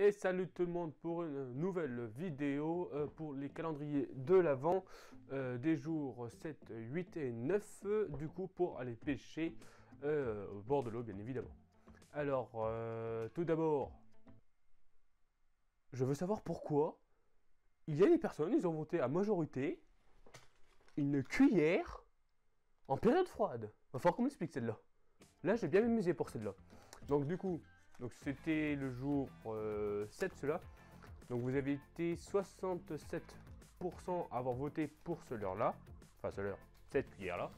Et salut tout le monde pour une nouvelle vidéo pour les calendriers de l'Avent des jours 7, 8 et 9 du coup pour aller pêcher au bord de l'eau bien évidemment. Alors tout d'abord, je veux savoir pourquoi il y a des personnes, ils ont voté à majorité une cuillère en période froide. Va falloir qu'on m'explique celle-là. Là j'ai bien m'amusé pour celle-là. Donc du coup, c'était le jour 7 cela. Donc vous avez été 67% à avoir voté pour ce leurre-là. Enfin ce leurre, cette cuillère-là.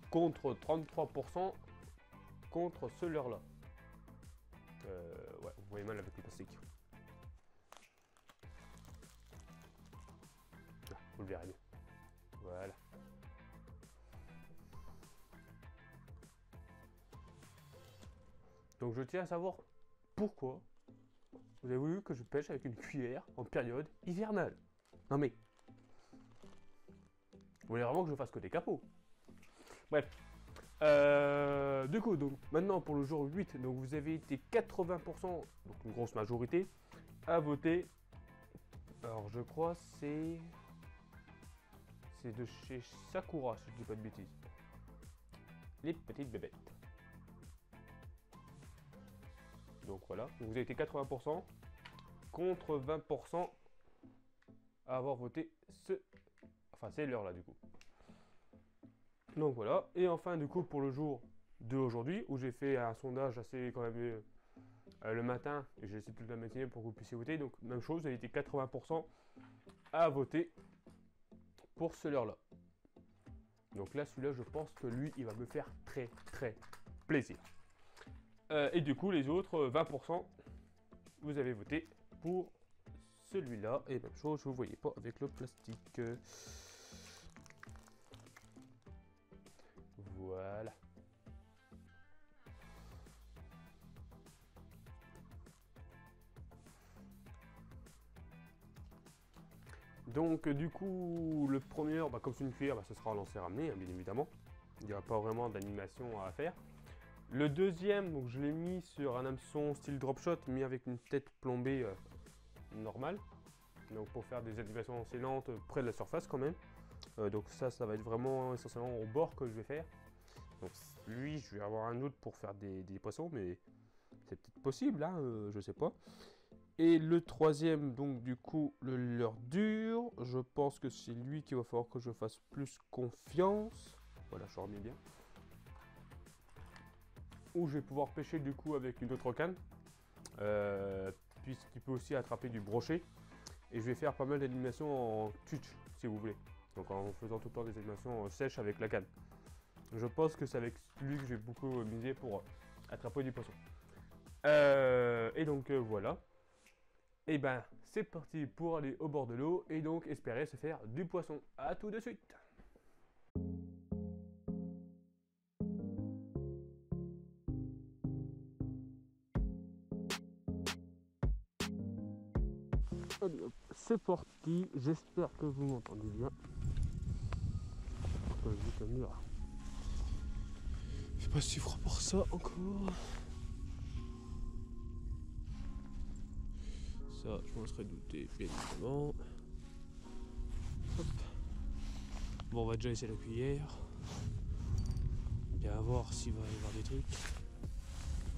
Contre 33% contre ce leurre-là. Ouais, vous voyez mal avec le plastique. Là, vous le verrez mieux. Voilà. Donc je tiens à savoir pourquoi vous avez voulu que je pêche avec une cuillère en période hivernale. Non mais... Vous voulez vraiment que je fasse que des capots? Bref. Du coup, donc, maintenant pour le jour 8, donc vous avez été 80%, donc une grosse majorité, à voter. Alors je crois c'est de chez Sakura, si je dis pas de bêtises. Les petites bébêtes. Donc voilà, donc vous avez été 80% contre 20% à avoir voté c'est l'heure là du coup. Donc voilà, et enfin du coup pour le jour de aujourd'hui, où j'ai fait un sondage assez quand même le matin, et j'ai laissé toute la matinée pour que vous puissiez voter, donc même chose, vous avez été 80% à voter pour ce leurre là. Donc là celui-là je pense que lui il va me faire très plaisir. Et du coup, les autres, 20%, vous avez voté pour celui-là. Et même chose, je ne voyais pas avec le plastique. Voilà. Donc, du coup, le premier, comme c'est une cuillère, ce sera lancé ramené, hein, bien évidemment. Il n'y aura pas vraiment d'animation à faire. Le deuxième, donc je l'ai mis sur un hameçon style drop shot, mis avec une tête plombée normale. Donc pour faire des animations assez lentes près de la surface quand même. Donc ça va être vraiment essentiellement au bord que je vais faire. Donc lui, je vais avoir un autre pour faire des poissons, mais c'est peut-être possible, hein, je sais pas. Et le troisième, donc du coup, le leurre dur. Je pense que c'est lui qu'il va falloir que je fasse plus confiance. Voilà, je remets bien. Où je vais pouvoir pêcher du coup avec une autre canne, puisqu'il peut aussi attraper du brochet. Et je vais faire pas mal d'animations en twitch, si vous voulez. Donc en faisant tout le temps des animations sèches avec la canne. Je pense que c'est avec lui que j'ai beaucoup misé pour attraper du poisson. Et donc voilà. Et ben c'est parti pour aller au bord de l'eau et donc espérer se faire du poisson. A tout de suite. Allez hop, c'est parti, j'espère que vous m'entendez bien. C'est pas si froid pour ça encore. Ça, je m'en serais douté, bien évidemment. Hop. Bon, on va déjà essayer la cuillère. Bien voir s'il va y avoir des trucs.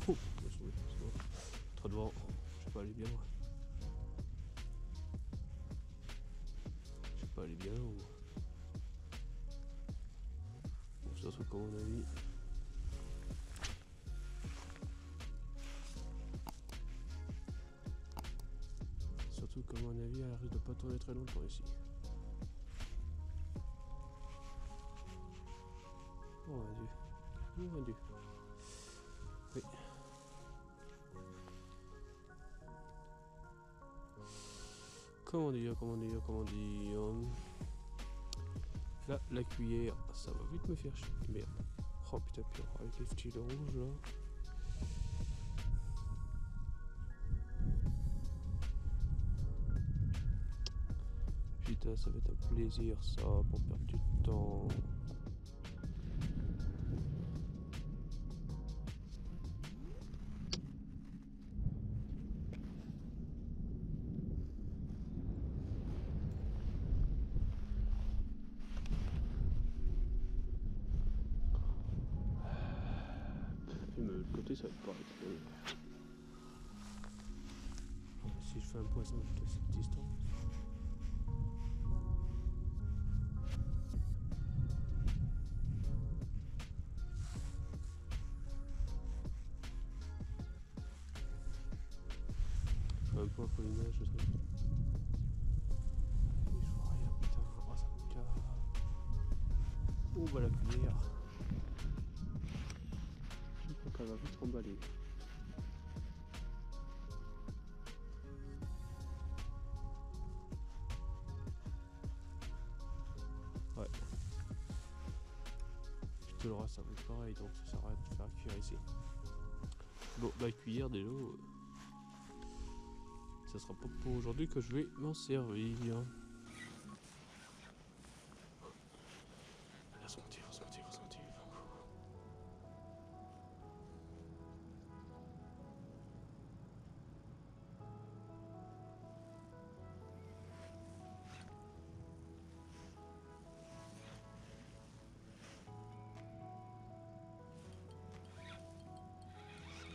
Oh, trop de vent, je sais pas aller bien. Je sais pas aller bien ou... C'est un truc à mon avis. Surtout qu'à mon avis, elle risque de pas tourner très longtemps ici. Oh mon dieu. Oh mon dieu. Oui. Comment dire. Là, la cuillère, ça va vite me faire chier. Merde. Oh putain, pire, avec les styles rouges là. Putain, ça va être un plaisir ça, pour perdre du temps. mais de l'autre côté, ça va être pareil. Si je fais un poisson juste à cette distance. Un peu pour l'image, je sais. Je vois rien, putain. Oh, ça me casse. Oh, bah la cuillère. Je crois qu'elle va vite s'emballer. Ouais. Puis le reste, ça va être pareil, donc ça sert à rien de faire cuire ici. Bon, la cuillère déjà. Ça sera pas pour aujourd'hui que je vais m'en servir. Là, se motive.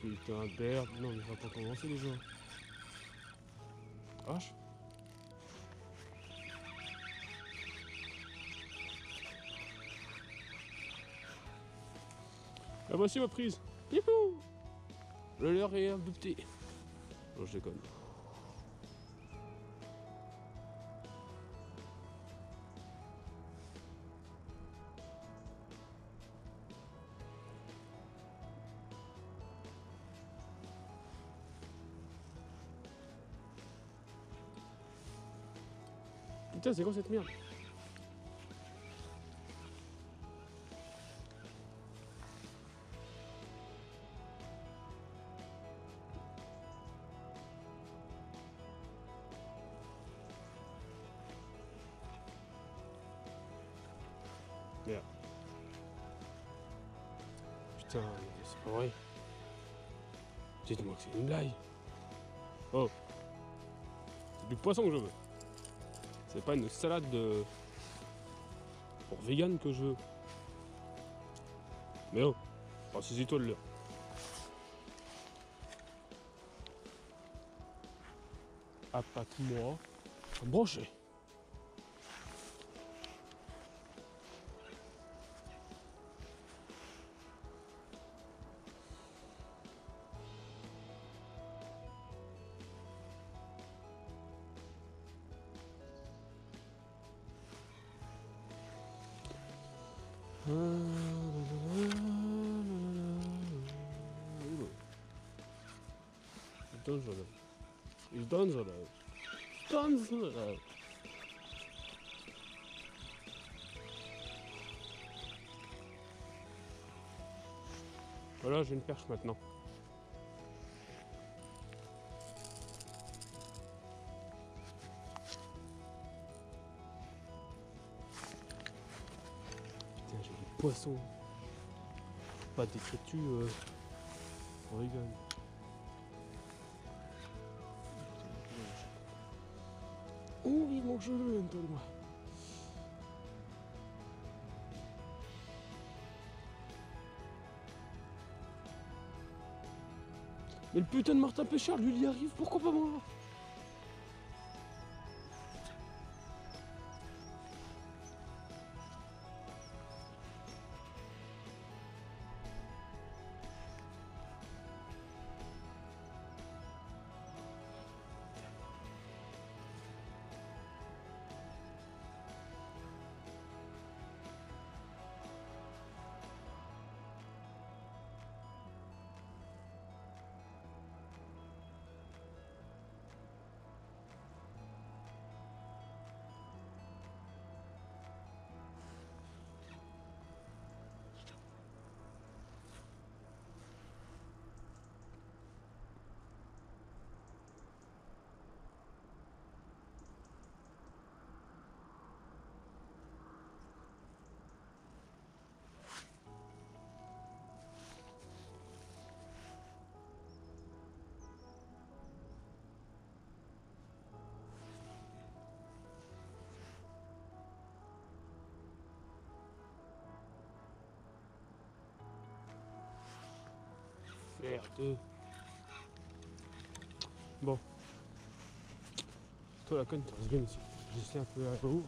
Putain, merde, non, mais il va pas commencer les gens. Vache. Ah, voici ma prise. Youhou! Le leurre est adopté. Non, je déconne. Putain, c'est quoi cette merde? Merde. Putain, c'est pas vrai. Dites-moi que c'est une blague. Oh. C'est du poisson que je veux. C'est pas une salade de... pour vegan que je veux. Mais oh, saisis-toi de l'heure. Appâte-moi un brochet. He's done so. Voilà, j'ai une perche maintenant. Putain, j'ai des poissons. Pas d'écriture on rigole. Oh oui, mon jeu, donne-moi. Mais le putain de Martin Pêcheur, lui, il y arrive, pourquoi pas moi? Merde. Bon. Toi la conne, tu restes bien ici. J'essaie un peu à haut.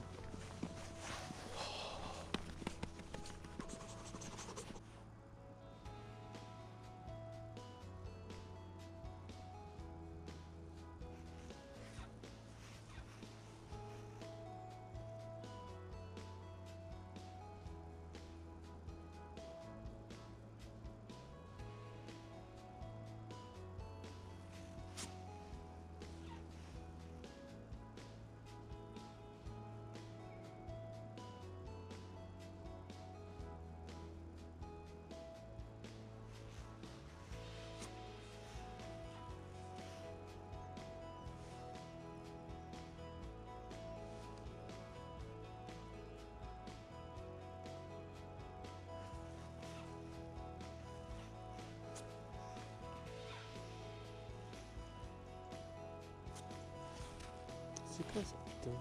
C'est quoi ça, putain?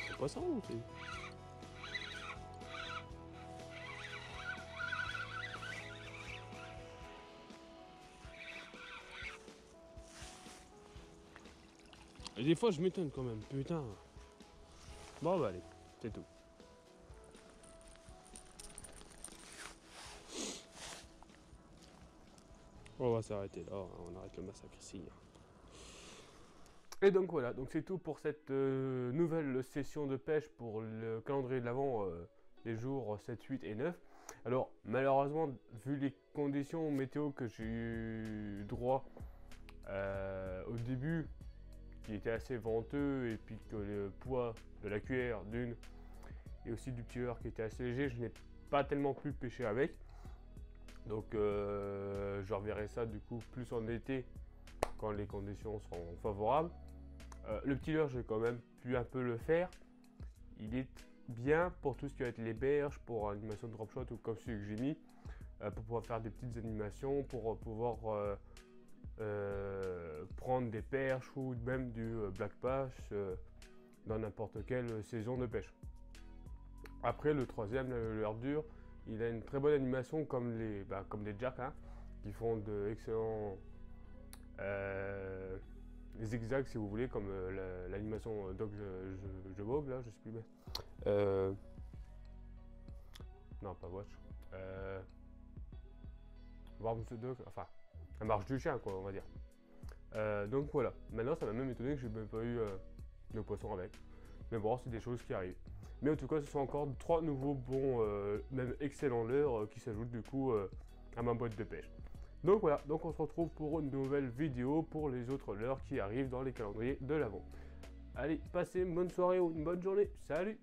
C'est pas ça ou c'est... Et des fois je m'étonne quand même, putain. Bon bah allez, c'est tout. On va s'arrêter là, on arrête le massacre ici. Et donc voilà, donc c'est tout pour cette nouvelle session de pêche pour le calendrier de l'Avent des jours 7, 8 et 9. Alors malheureusement, vu les conditions météo que j'ai eu droit au début, qui était assez venteux, et puis que le poids de la cuillère d'une et aussi du petit leurre qui était assez léger, je n'ai pas tellement pu pêcher avec. Donc je reverrai ça du coup plus en été quand les conditions seront favorables. Le petit leurre, j'ai quand même pu un peu le faire. Il est bien pour tout ce qui va être les berges, pour animation de drop shot ou comme celui que j'ai mis, pour pouvoir faire des petites animations, pour pouvoir prendre des perches ou même du black bass dans n'importe quelle saison de pêche. Après le troisième, le leurre dur, il a une très bonne animation comme les jacks hein, qui font de excellents zigzags si vous voulez, comme l'animation Dog je vogue là, je sais plus bien. Non pas watch. Warm the dog, enfin la marche du chien quoi on va dire. Donc voilà, maintenant ça m'a même étonné que j'ai même pas eu de poisson avec. Mais bon, c'est des choses qui arrivent. Mais en tout cas, ce sont encore 3 nouveaux bons, même excellents leurres qui s'ajoutent du coup à ma boîte de pêche. Donc voilà, donc on se retrouve pour une nouvelle vidéo pour les autres leurres qui arrivent dans les calendriers de l'Avent. Allez, passez une bonne soirée ou une bonne journée. Salut!